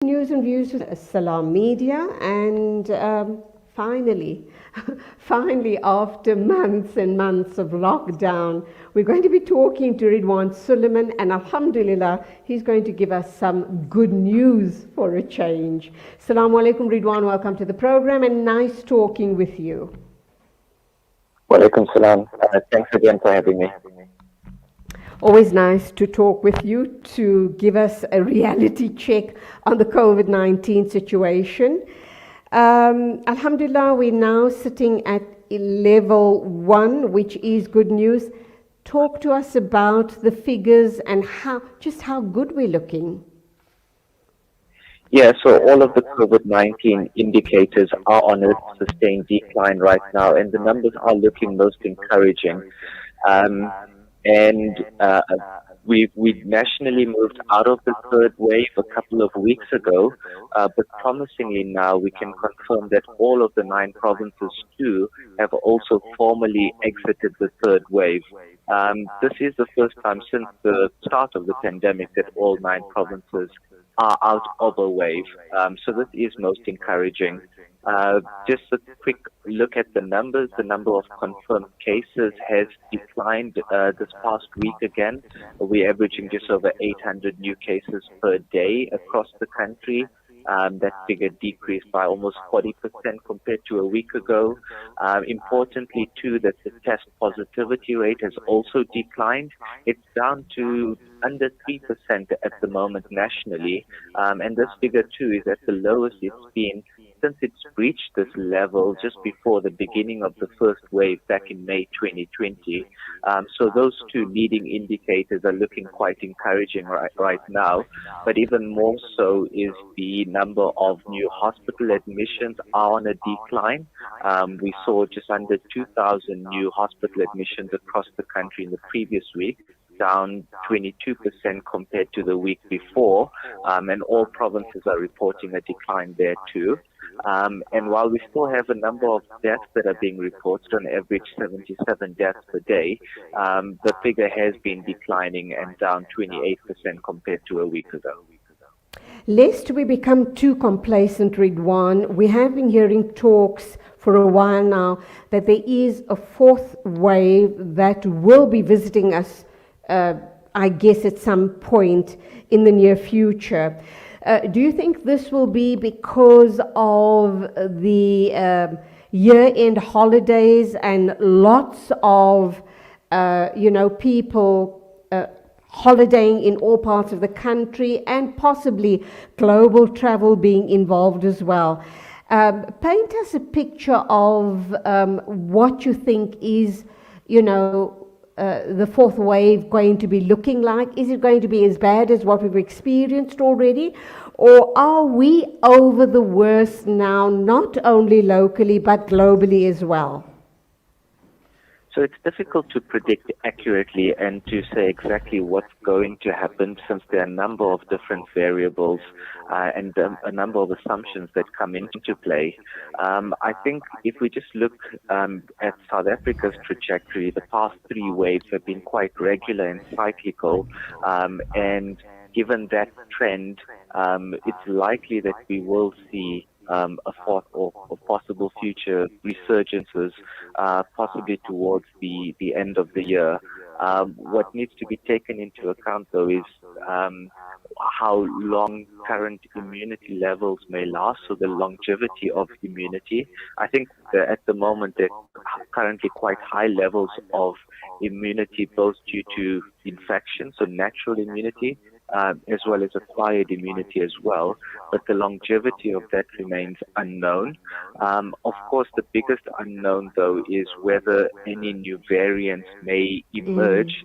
News and views with Salam Media, and finally, finally, after months and months of lockdown, we're going to be talking to Ridhwaan Suliman, and Alhamdulillah, he's going to give us some good news for a change. Assalamu alaikum, Ridhwaan. Welcome to the program, and nice talking with you. Walaikum salam. Thanks again for having me. Always nice to talk with you to give us a reality check on the COVID-19 situation. Alhamdulillah, we're now sitting at level 1, which is good news. Talk to us about the figures and how good we're looking. Yeah, so all of the COVID-19 indicators are on a sustained decline right now, and the numbers are looking most encouraging. We've nationally moved out of the third wave a couple of weeks ago, but promisingly now we can confirm that all of the 9 provinces too have also formally exited the third wave. This is the first time since the start of the pandemic that all 9 provinces are out of a wave. So this is most encouraging. Just a quick look at the numbers. The number of confirmed cases has declined this past week again. We're averaging just over 800 new cases per day across the country. That figure decreased by almost 40% compared to a week ago. Importantly, too, that the test positivity rate has also declined. It's down to under 3% at the moment nationally. And this figure, too, is at the lowest it's been since it's reached this level just before the beginning of the first wave back in May 2020. So those 2 leading indicators are looking quite encouraging right now. But even more so is the number of new hospital admissions are on a decline. We saw just under 2,000 new hospital admissions across the country in the previous week, down 22% compared to the week before, and all provinces are reporting a decline there too. And while we still have a number of deaths that are being reported, on average 77 deaths per day, the figure has been declining and down 28% compared to a week ago. Lest we become too complacent, Ridhwaan, we have been hearing talks for a while now that there is a 4th wave that will be visiting us, I guess, at some point in the near future. Do you think this will be because of the year-end holidays and lots of, people holidaying in all parts of the country, and possibly global travel being involved as well? Paint us a picture of what you think is, the 4th wave going to be looking like. Is it going to be as bad as what we've experienced already? Or are we over the worst now, not only locally, but globally as well? So it's difficult to predict accurately and to say exactly what's going to happen, since there are a number of different variables and a number of assumptions that come into play. I think if we just look at South Africa's trajectory, the past 3 waves have been quite regular and cyclical, and given that trend, it's likely that we will see a 4th or possible future resurgences, possibly towards the end of the year. What needs to be taken into account, though, is how long current immunity levels may last, so the longevity of immunity. I think that at the moment there are currently quite high levels of immunity, both due to infection, so natural immunity, as well as acquired immunity as well, but the longevity of that remains unknown. Of course, the biggest unknown, though, is whether any new variants may emerge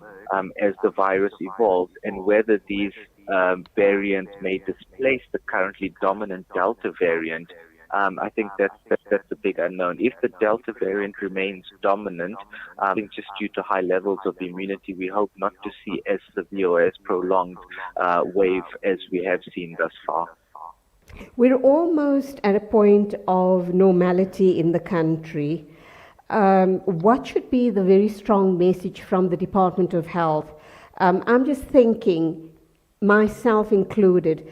as the virus evolves, and whether these variants may displace the currently dominant Delta variant. I think that's the big unknown. If the Delta variant remains dominant, I think just due to high levels of immunity, we hope not to see as severe or as prolonged wave as we have seen thus far. We're almost at a point of normality in the country. What should be the very strong message from the Department of Health? I'm just thinking, myself included,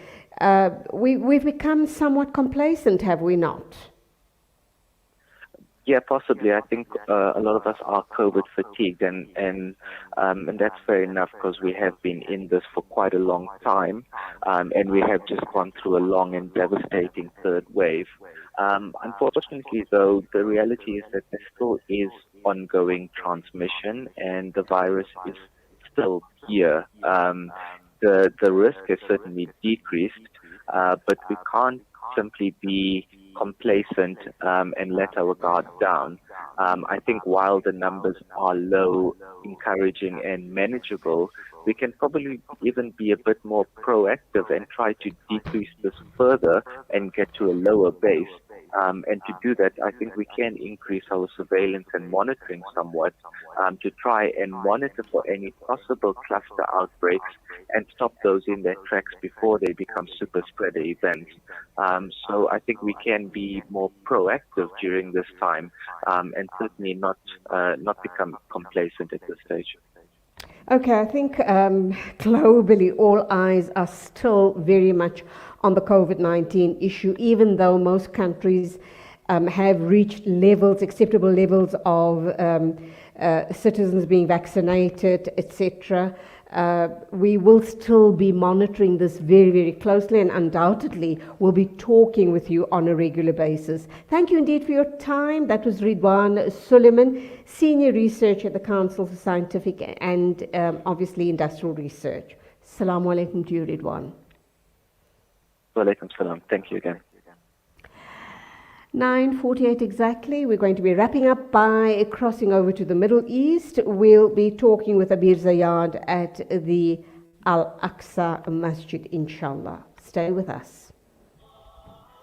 we've become somewhat complacent, have we not? Yeah, possibly. I think a lot of us are COVID fatigued, and that's fair enough because we have been in this for quite a long time, and we have just gone through a long and devastating third wave. Unfortunately, though, the reality is that there still is ongoing transmission, and the virus is still here. The risk has certainly decreased, but we can't simply be complacent and let our guard down. I think while the numbers are low, encouraging and manageable, we can probably even be a bit more proactive and try to decrease this further and get to a lower base. And to do that, I think we can increase our surveillance and monitoring somewhat to try and monitor for any possible cluster outbreaks and stop those in their tracks before they become super spreader events. So I think we can be more proactive during this time and certainly not become complacent at this stage. Okay, I think globally all eyes are still very much on the COVID-19 issue, even though most countries have reached acceptable levels of citizens being vaccinated, etc. We will still be monitoring this very, very closely, and undoubtedly we'll be talking with you on a regular basis. Thank you indeed for your time. That was Ridhwaan Suliman, Senior Researcher at the Council for Scientific and obviously Industrial Research. Assalamu alaikum to you, Ridhwaan. Wa alaikum salam. Thank you again. 9:48 exactly. We're going to be wrapping up by crossing over to the Middle East. We'll be talking with Abir Zayad at the Al-Aqsa Masjid, inshallah. Stay with us.